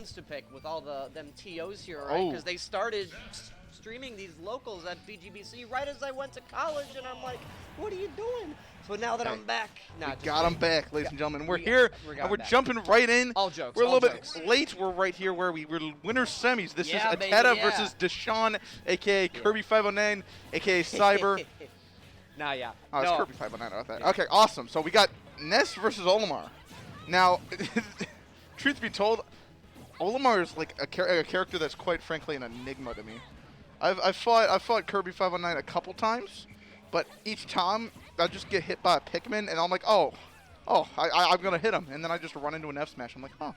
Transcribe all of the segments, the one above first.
games to pick with all them TOs here, right? Because they started streaming these locals at BGBC right as I went to college, and I'm like, what are you doing? So now that I'm back, we got him back, ladies and gentlemen. We're here, and we're jumping right in. All jokes. We're a little bit late. We're right here where we're winners semis. This is ATATA versus Deshaun, a.k.a. Kirby509, a.k.a. Cyber. Nah, yeah. Oh, it's Kirby509. I thought. Okay, awesome. So we got Ness versus Olimar. Now, truth be told, Olimar is like a character that's quite frankly an enigma to me. I've fought Kirby509 a couple times, but each time I just get hit by a Pikmin, and I'm like, I'm gonna hit him, and then I just run into an F smash. I'm like, huh,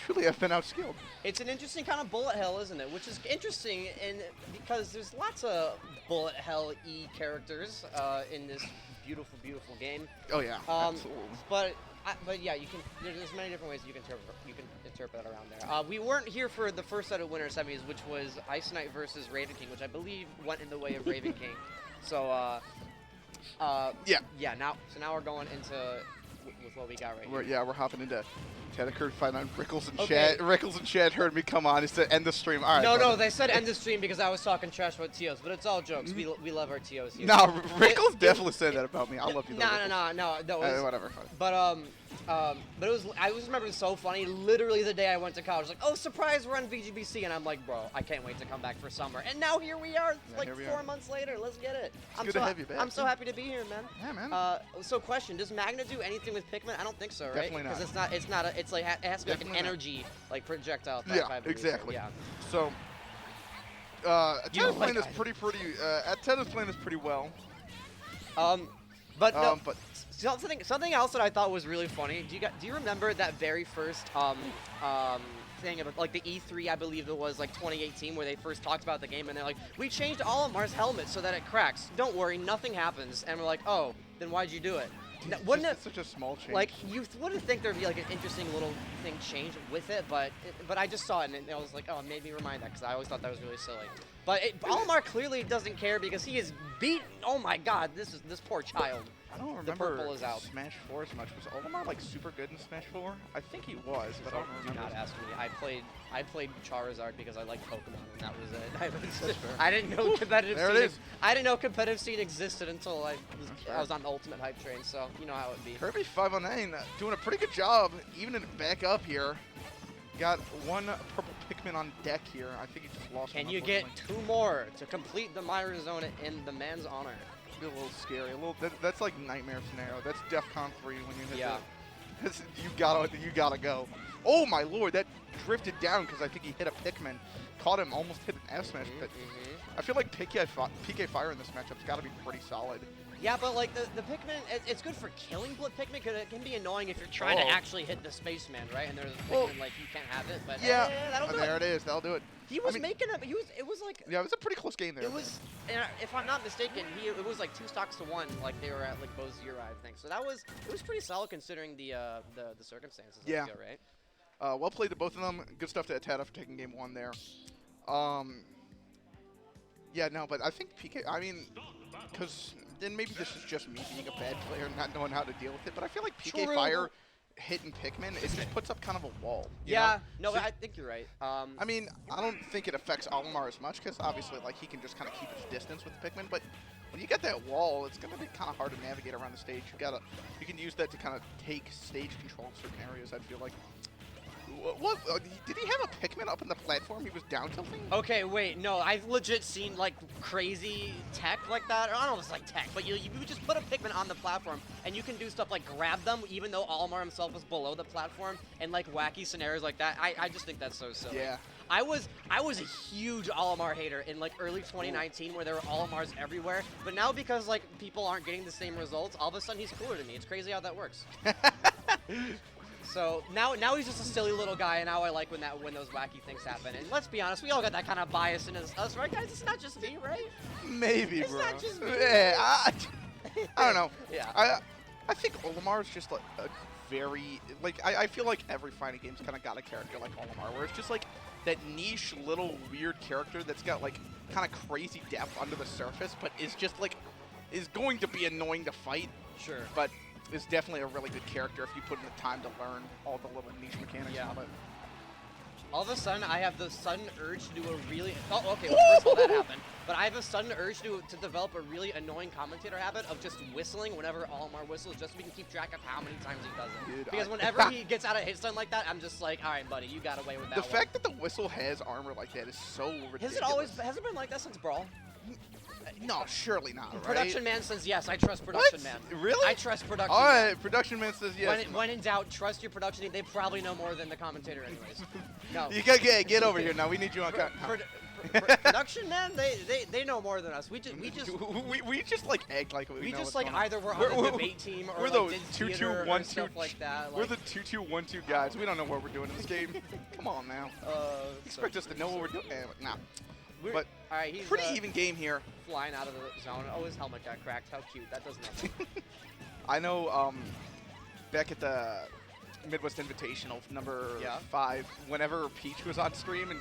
truly I've been outskilled. It's an interesting kind of bullet hell, isn't it? Which is interesting, and because there's lots of bullet hell-y characters in this beautiful, beautiful game. Oh yeah, absolutely. But yeah, you can. There's many different ways you can interpret it around there. We weren't here for the first set of winner semis, which was Ice Knight versus Raven King, which I believe went in the way of Raven King. So now we're going into with what we got right here. We're hopping into ATATA Kirby509. Rickles and Chad heard me come on. It's to end the stream. All right. No, they said end the stream because I was talking trash about TOs, but it's all jokes. We love our TOs here. No, Rickles definitely said that about me. I love you. No. Whatever. But it was. I always remember it was so funny. Literally the day I went to college, like, oh surprise, we're on VGBC, and I'm like, bro, I can't wait to come back for summer. And now here we are, like 4 months later. Let's get it. Good to have you back. I'm so happy to be here, man. Yeah, man. So question: does Magna do anything with Pikmin? I don't think so, right? Definitely not. Because it's not. It's like it has to be like an energy, like projectile. Yeah, exactly. Yeah. So. ATATA's playing this ATATA's playing this pretty well. But something else that I thought was really funny. Do you remember that very first thing about like the E3, I believe it was like 2018, where they first talked about the game and they're like, we changed Olimar's helmet so that it cracks. Don't worry, nothing happens. And we're like, oh, then why'd you do it? Wouldn't it? Such a small change. Like you wouldn't think there'd be like an interesting little thing change with it, but I just saw it and I was like, oh, it made me remind that because I always thought that was really silly. But Olimar clearly doesn't care because he is beaten. Oh my God, this poor child. I don't remember Smash 4 as much. Was Olimar like super good in Smash 4? I think he was, but I don't remember. Do not ask me. I played Charizard because I liked Pokemon, and that was it. I didn't know competitive scene. I didn't know competitive scene existed until I was on the Ultimate Hype train. So you know how it be. Kirby509 doing a pretty good job, even in back up here. Got one purple Pikmin on deck here. I think he just lost. Can you get 2 more to complete the Myra Zone in the man's honor? A little scary. That's like nightmare scenario. That's DEFCON 3 when you hit you gotta go. Oh my lord, that drifted down because I think he hit a Pikmin. Caught him, almost hit an F smash. I feel like PK Fire in this matchup's got to be pretty solid. Yeah, but like the Pikmin, it's good for killing Pikmin because it can be annoying if you're trying to actually hit the spaceman, right? And there's a Pikmin like you can't have it, but that'll do it. It is. That'll do it. He was making it. It was like. Yeah, it was a pretty close game there. It was, if I'm not mistaken, it was like 2 stocks to 1. Like they were at like Bo's 0, I think. So it was pretty solid considering the circumstances. Yeah. Let's go, right. Well played to both of them. Good stuff to ATATA for taking game 1 there. Yeah, no, but I think PK. I mean, because then maybe this is just me being a bad player and not knowing how to deal with it. But I feel like PK Fire hitting Pikmin, it just puts up kind of a wall. Yeah, no, I think you're right. I mean, I don't think it affects Olimar as much because obviously, like, he can just kind of keep his distance with the Pikmin. But when you get that wall, it's going to be kind of hard to navigate around the stage. You can use that to kind of take stage control in certain areas. I feel like. What? Did he have a Pikmin up on the platform? He was down tilting? Okay, wait, no, I've legit seen like crazy tech like that. I don't know if it's like tech, but you just put a Pikmin on the platform and you can do stuff like grab them even though Olimar himself was below the platform and like wacky scenarios like that. I just think that's so silly. Yeah. I was a huge Olimar hater in like early 2019 where there were Olimars everywhere, but now because like people aren't getting the same results, all of a sudden he's cooler than me. It's crazy how that works. So now he's just a silly little guy, and now I like when those wacky things happen. And let's be honest, we all got that kind of bias in us, right, guys? It's not just me, right? Maybe, it's bro. It's not just me. Yeah, I don't know. Yeah. I think Olimar is just like a very I feel like every fighting game's kind of got a character like Olimar, where it's just like that niche little weird character that's got like kind of crazy depth under the surface, but is just like is going to be annoying to fight. Sure. But is definitely a really good character if you put in the time to learn all the little niche mechanics of it. All of a sudden, I have the sudden urge to do a really... Oh, okay, well, first of all, that happened. But I have a sudden urge to develop a really annoying commentator habit of just whistling whenever Olimar whistles, just so we can keep track of how many times he does it. Dude, because whenever he gets out of hit stun like that, I'm just like, all right, buddy, you got away with that The fact that the whistle has armor like that is so ridiculous. Has it been like that since Brawl? No, surely not, right? Production Man says yes, I trust Production Man. Really? I trust Production All Man. right, Production Man says yes. When in doubt, trust your production team. They probably know more than the commentator anyways. No. You gotta get over here now. We need you on camera. Production Man, they know more than us. We just like act like we know just what's like going on. either we're on the debate team or we're like the did theater or stuff 2-2-1-2 like that. We're the 2-2-1-2 guys. We don't know what we're doing in this game. Come on now. Expect us to know what we're doing. Nah. But all right, he's pretty even game here. Flying out of the zone. Oh, his helmet got cracked. How cute. That does nothing. I know back at the Midwest Invitational number 5, whenever Peach was on stream and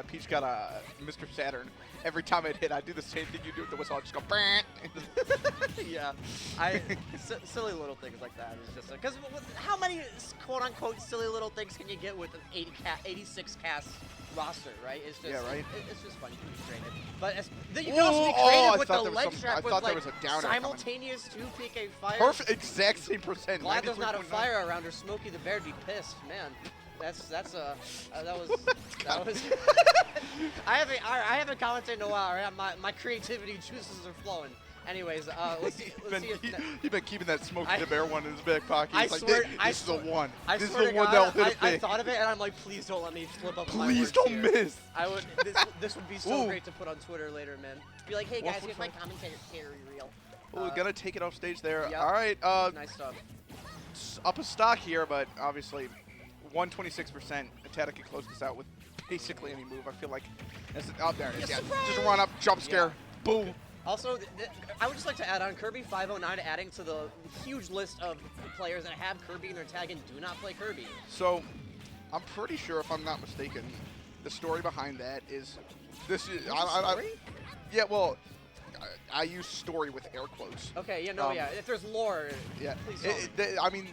Peach got a Mr. Saturn, every time I'd hit, I'd do the same thing you do with the whistle. I'd just go, Brant. Yeah. Silly little things like that is just because how many quote-unquote silly little things can you get with an 86 cast roster, right? It's just, right? It's just fun. You can be creative. But then you can also be creative with the leg trap with like simultaneous 2 PK fire. Perfect, exact same percent. Glad there's not a fire around or Smokey the Bear'd be pissed, man. That was. I haven't commented in a while. Right? My creativity juices are flowing. Anyways, let's see. You've been keeping that Smokey the Bear one in his back pocket. I He's swear, like, this is the one. This is the one that'll hit I thought of it and I'm like, please don't let me slip up. Please don't miss. I would. This would be so great to put on Twitter later, man. Be like, hey guys, here's my commentator reel. Oh, gonna take it off stage there. Yep. All right. Nice stuff. Up a stock here, but obviously 126%. ATATA can close this out with basically any move. I feel like that's out there. It is. Yeah. Just run up, jump scare, boom. Also, I would just like to add on Kirby509 adding to the huge list of players that have Kirby in their tag and do not play Kirby. So, I'm pretty sure, if I'm not mistaken, the story behind that is this is. Yeah, well, I use story with air quotes. Okay, yeah, no, yeah. If there's lore, yeah. Please I mean,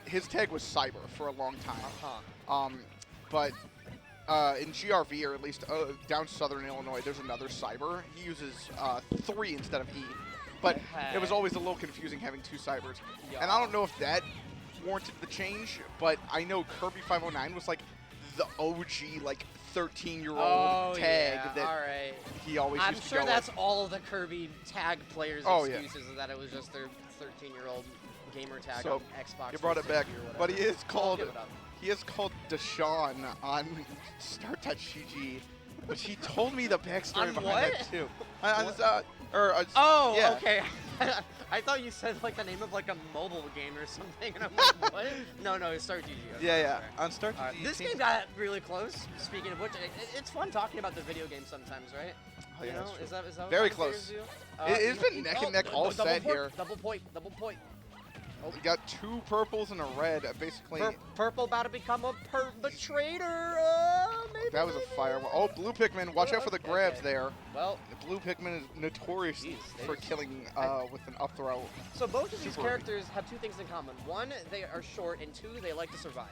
his tag was Cyber for a long time. But in GRV, or at least down Southern Illinois, there's another Cyber. He uses 3 instead of E. But it was always a little confusing having 2 Cybers. Yeah. And I don't know if that warranted the change, but I know Kirby509 was like the OG, like 13-year-old tag that he always used to go I'm sure that's with. all of the Kirby tag players' excuses, is that it was just their 13-year-old gamer tag on Xbox. You brought it back, but he is called Deshaun on Start.gg, but he told me the backstory behind that too. Okay. I thought you said like the name of like a mobile game or something, and I'm like, what? No, it's Start.gg. Yeah. On Start.gg. This game got really close. Speaking of which, it's fun talking about the video game sometimes, right? Oh, yeah, you know, is that very close? It's been neck and neck all set here. Double point. Oh. We got 2 purples and a red, basically. Purple about to become a perpetrator. Maybe. That was a firework. Oh, blue Pikmin, watch out for the grabs there. Well, the blue Pikmin is notorious for killing with an up throw. So both of these characters have 2 things in common. 1, they are short, and 2, they like to survive.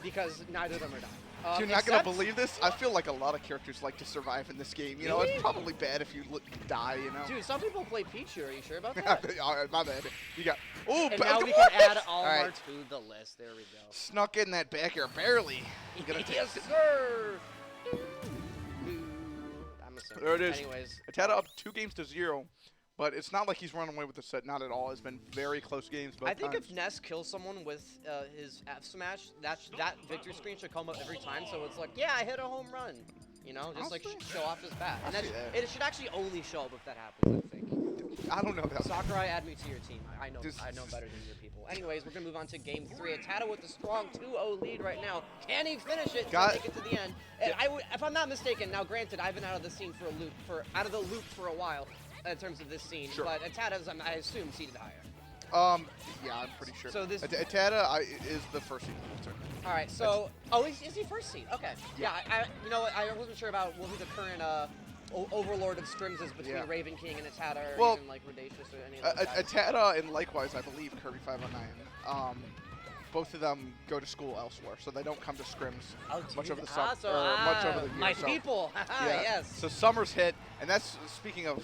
Because neither of them are dying. You're not going to believe this? I feel like a lot of characters like to survive in this game. You know, it's probably bad if you die, you know? Dude, some people play Pichu. Are you sure about that? My bad. You got... Oh, and now we can add Olimar to the list. There we go. Snuck in that back air, barely. Yes, sir! I'm assuming. There it is. Anyways. ATATA up 2-0. But it's not like he's run away with the set, not at all. It's been very close games both times. I think if Ness kills someone with his F smash, that victory screen should come up every time. So it's like, yeah, I hit a home run. You know, just like show off his bat. And it should actually only show up if that happens, I think. I don't know that. Sakurai, add me to your team. I know better than your people. Anyways, we're going to move on to game 3. ATATA with a strong 2-0 lead right now. Can he finish it to make it to the end? And if I'm not mistaken, now granted, I've been out of the scene out of the loop for a while. In terms of this scene, but ATATA's, I assume, seeded higher. Yeah, I'm pretty sure. So this ATATA is the first seed. All right, so is he first seed? Okay. Yeah, you know what? I wasn't sure about who the current overlord of Scrims is between Raven King and ATATA, or even like Rodacious or any of those guys. ATATA and likewise, I believe Kirby509. both of them go to school elsewhere, so they don't come to Scrims much over the so, summer, much over the year. my so, people. yeah. Yes. So summer's hit, and that's speaking of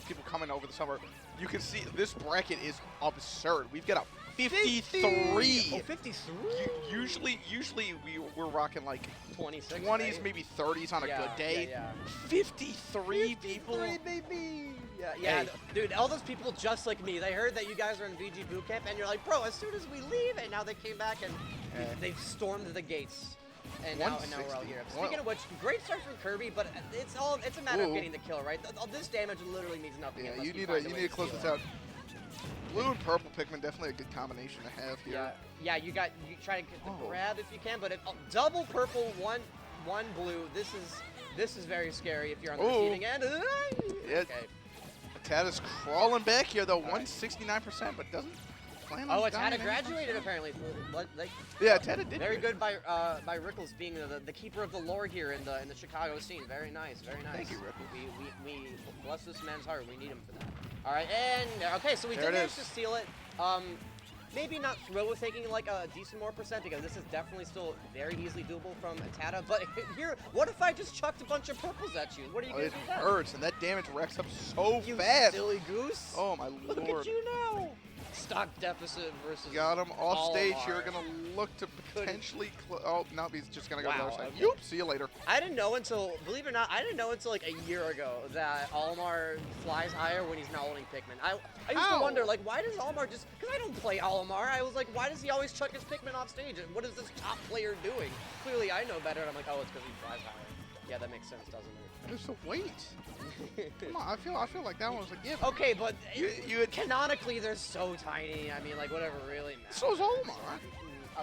people coming over the summer. You can see this bracket is absurd. We've got a 53. Oh, 53. Usually we're rocking like 26, 20s, right? maybe 30s on a good day. Yeah. 53 people. 53, baby. Yeah, Hey. dude, all those people just like me, they heard that you guys are in VG bootcamp, and you're like, bro, as soon as we leave, and now they came back and they've stormed the gates. And now we're all here. Speaking of which, great start from Kirby, but it's a matter of getting the kill, right? All this damage literally means nothing. Yeah, unless you need to close this it. out. Blue and purple Pikmin, definitely a good combination to have here. Yeah, you try to get the grab if you can, but double purple, one blue. This is very scary if you're on the receiving end. Yeah. Okay. ATATA's crawling back here though, 169%, but doesn't plan on Oh, ATATA dominating graduated anytime apparently. Yeah, ATATA did. Very good by Rickles being the keeper of the lore here in the Chicago scene. Very nice, very nice. Thank you, Rickles. We bless this man's heart. We need him for that. All right, and okay, so we There did it manage is. to steal it. Maybe not thrilled with taking like a decent more percent because this is definitely still very easily doable from ATATA. But here, what if I just chucked a bunch of purples at you? What are you gonna It do then? hurts, and that damage racks up so You fast. silly goose! Oh my Look lord. at you now. Stock deficit versus. Got him off stage. Olimar. You're gonna look to potentially. Oh no, he's just gonna go to the Wow, other side. okay. Yoop, see you later. I didn't know until, believe it or not, I didn't know until like a year ago that Olimar flies higher when he's not holding Pikmin. I used to wonder, like, why does Olimar just, because I don't play Olimar, I was like, why does he always chuck his Pikmin off stage? And what is this top player doing? Clearly I know better, and I'm like, oh, it's because he flies higher. Yeah, that makes sense, doesn't it? Just wait. Come on, I feel like that one was a gift. Okay, but You had canonically they're so tiny. I mean, like, whatever really matters. So is Olimar.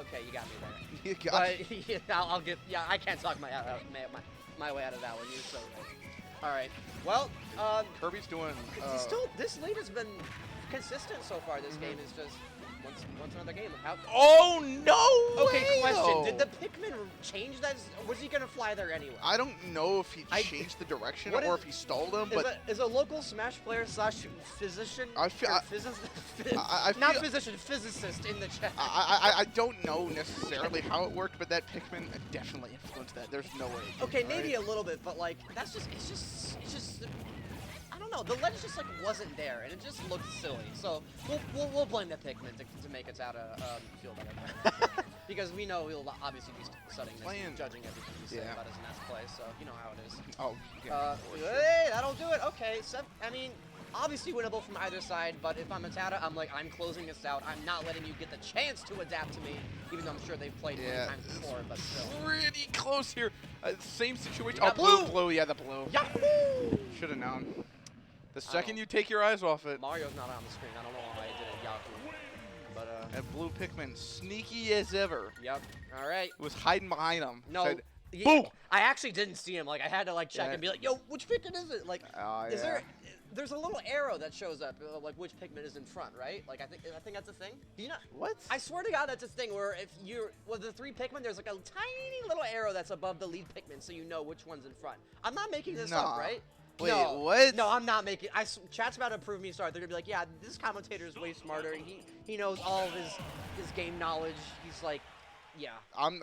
Okay, you got me there. You got But yeah, I'll get. Yeah, I can't talk my way out of that one. You're so right. All right. Well, Kirby's doing. this lead has been consistent so far. This game is just once another game. Oh no! Okay, way, question: though. did the Pikmin change that? Was he gonna fly there anyway? I don't know if he changed the direction What or is- if he stalled him, but Is a local Smash player / physician? I feel- or not feel- physician, physicist in the chat. I don't know necessarily how it worked, but that Pikmin definitely influenced that. There's no way. Okay, maybe a little bit, but like it's just I don't know. The ledge just like wasn't there, and it just looked silly. So we'll blame the Pikmin to make ATATA feel better, because we know he'll obviously be studying this, and judging everything we say about his Ness play. So you know how it is. Oh, yeah. Hey, that'll do it. Okay, so I mean, obviously winnable from either side, but if I'm ATATA, I'm like, I'm closing this out. I'm not letting you get the chance to adapt to me, even though I'm sure they've played many times before, but still. Pretty close here. Same situation. Yeah, Oh, blue. blue. Yeah, the blue. Yahoo! Should have known. The second you take your eyes off it. Mario's not on the screen. I don't know why I did it Yahoo. But, That blue Pikmin, sneaky as ever. Yep. All right. Was hiding behind him. No. Said, Yeah, boom! I actually didn't see him. Like, I had to, like, check Yeah. and be like, yo, which Pikmin is it? Like, is yeah. there's a little arrow that shows up, like, which Pikmin is in front, right? Like, I think that's a thing. Do you not? What? I swear to God, that's a thing where if you're, with the 3 Pikmin, there's like a tiny little arrow that's above the lead Pikmin, so you know which one's in front. I'm not making this up, right? Wait, no, what? No, I'm not making. Chat's about to prove me sorry. They're gonna be like, yeah, this commentator is way smarter. He knows all of his game knowledge. He's like, yeah. I'm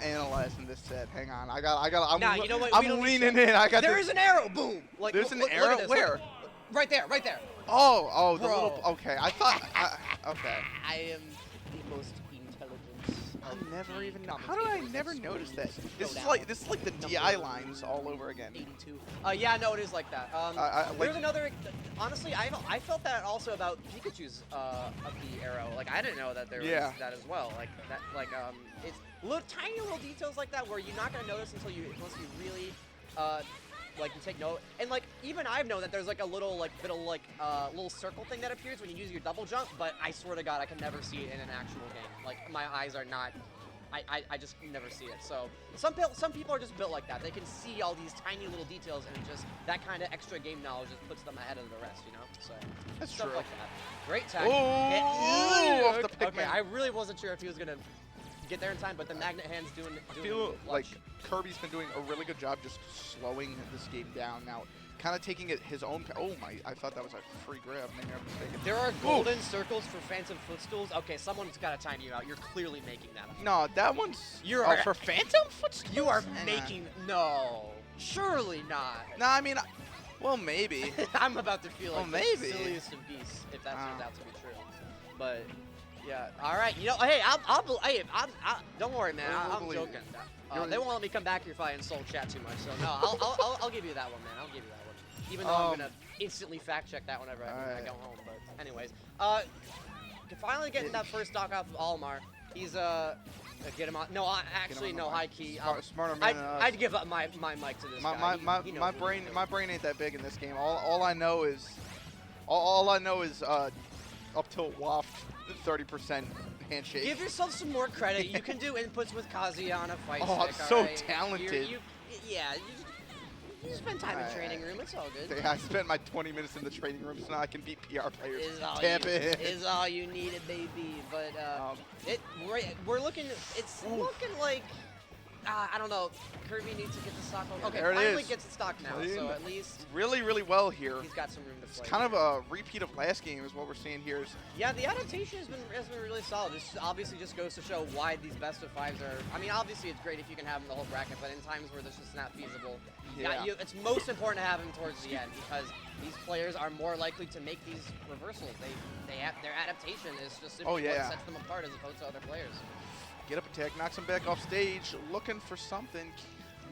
analyzing this set. Hang on, I'm Nah, you know what? We I'm don't need leaning to. in. I got. There is an arrow. Boom. Like, There's an look at arrow? this. Where? Look. Right there. Right there. Oh, the Bro. little. Okay, I thought. Okay. I am the most intelligent. I never even. How commentators did I of never Scrims notice that? This is Showdown. like the DI lines all over again. 82. Yeah, no, it is like that. There's another. Honestly, I felt that also about Pikachu's of the arrow. Like, I didn't know that there was that as well. Like that. Like it's tiny little details like that where you're not gonna notice unless you really like you take note. And like even I've known that there's like a little like little circle thing that appears when you use your double jump. But I swear to God, I can never see it in an actual game. Like my eyes are not. I just never see it. So some people are just built like that. They can see all these tiny little details, and just that kind of extra game knowledge just puts them ahead of the rest, you know. So That's stuff true. like that. Great tag. Ooh, off the Okay, Pikmin. I really wasn't sure if he was gonna get there in time, but the Magnet Hand's doing I feel like clutch. Kirby's been doing a really good job just slowing this game down now. Kind of taking it his own. Oh my! I thought that was a free grab. Maybe I'm mistaken. There are golden circles for Phantom Footstools. Okay, someone's got to time you out. You're clearly making that up. No, that one's. You're for Phantom Footstools. You are making no. Surely not. No, I mean, well, maybe. I'm about to feel like the maybe. silliest of beasts if that turns out to be true. But yeah, all right. You know, hey, don't worry, man. I'm joking. They won't let me come back here if I insult chat too much. So no, I'll give you that one, man. I'll give you that one. Even though I'm gonna instantly fact check that whenever I go home. But anyways, finally getting that first stock off of Olimar. He's get him on. No, actually no. High key. Smarter man. I'd give up my mic to this guy. My brain ain't that big in this game. All I know is up tilt waft 30% handshake. Give yourself some more credit. You can do inputs with Kazuya on a fight stick. I'm so talented. Yeah. You spend time in training room. It's all good. Yeah, I spent my 20 minutes in the training room, so now I can beat PR players. Is all you needed, baby. But we're looking. It's looking like I don't know. Kirby needs to get the stock. Okay, there finally gets the stock now. So at least really well here. He's got some room to play. It's kind of a repeat of last game, is what we're seeing here. Yeah, the adaptation has been really solid. This obviously just goes to show why these best of fives are. I mean, obviously it's great if you can have them the whole bracket, but in times where this is not feasible, it's most important to have them towards the end because these players are more likely to make these reversals. Their adaptation is just simply what sets them apart as opposed to other players. Get up attack, knocks him back off stage, looking for something.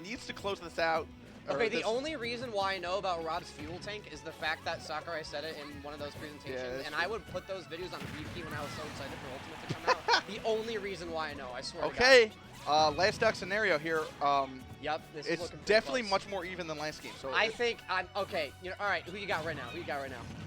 Needs to close this out. Okay, the only reason why I know about Rob's fuel tank is the fact that Sakurai said it in one of those presentations, and I would put those videos on repeat when I was so excited for Ultimate to come out. The only reason why I know, I swear to God. Last stock scenario here. Yep, this it's is looking definitely close. much more even than last game. So I think I'm okay. You know, all right. Who you got right now?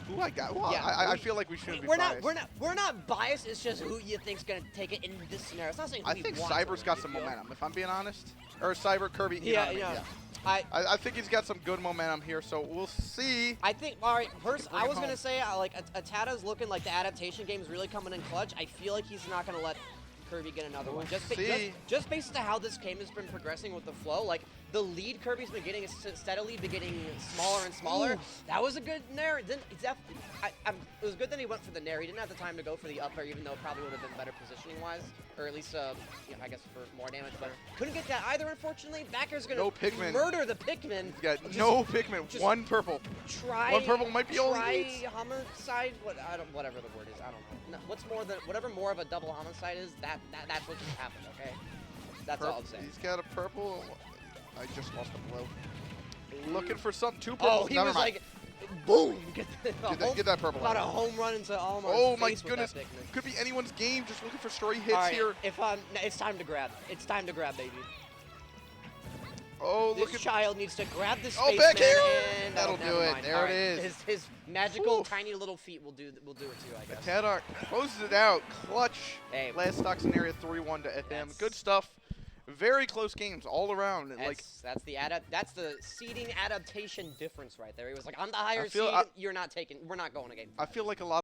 Who I got? Well, yeah, I feel like we shouldn't be biased. We're not biased. It's just who you think's gonna take it in this scenario. It's not saying who I think Cyber's got some momentum, if I'm being honest. Or Cyber, Kirby. I think he's got some good momentum here, so we'll see. I think, all right, first, I was going to say, like, ATATA's looking like the adaptation game is really coming in clutch. I feel like he's not going to let Kirby get another one. Just based on how this game has been progressing with the flow, like, the lead Kirby's been getting is steadily getting smaller and smaller. Ooh. That was a good nair. It was good that he went for the nair. He didn't have the time to go for the up air, even though it probably would have been better positioning-wise, or at least, I guess for more damage. But couldn't get that either, unfortunately. Back air's gonna murder the Pikmin. He's got no Pikmin. One purple. One purple might be all he needs. Homicide. Whatever the word is. I don't know. Whatever more of a double homicide is. That's what just happened. Okay. That's all I'm saying. He's got a purple. I just lost a blow. Looking for something. Two purples. Oh, he was like, boom! Get that purple. About a home run into Olimar. Oh my goodness! Could be anyone's game. Just looking for stray hits here. It's time to grab. It's time to grab, baby. Oh, this child needs to grab the space. Oh, back here! And that'll do it. There it is. His magical tiny little feet will do it too, I guess. ATATA closes it out. Clutch. Hey. Last stock scenario 3-1 to FM. Good stuff. Very close games all around. That's the seeding adaptation difference right there. He was like, I'm the higher seed. We're not going a game. I feel like a lot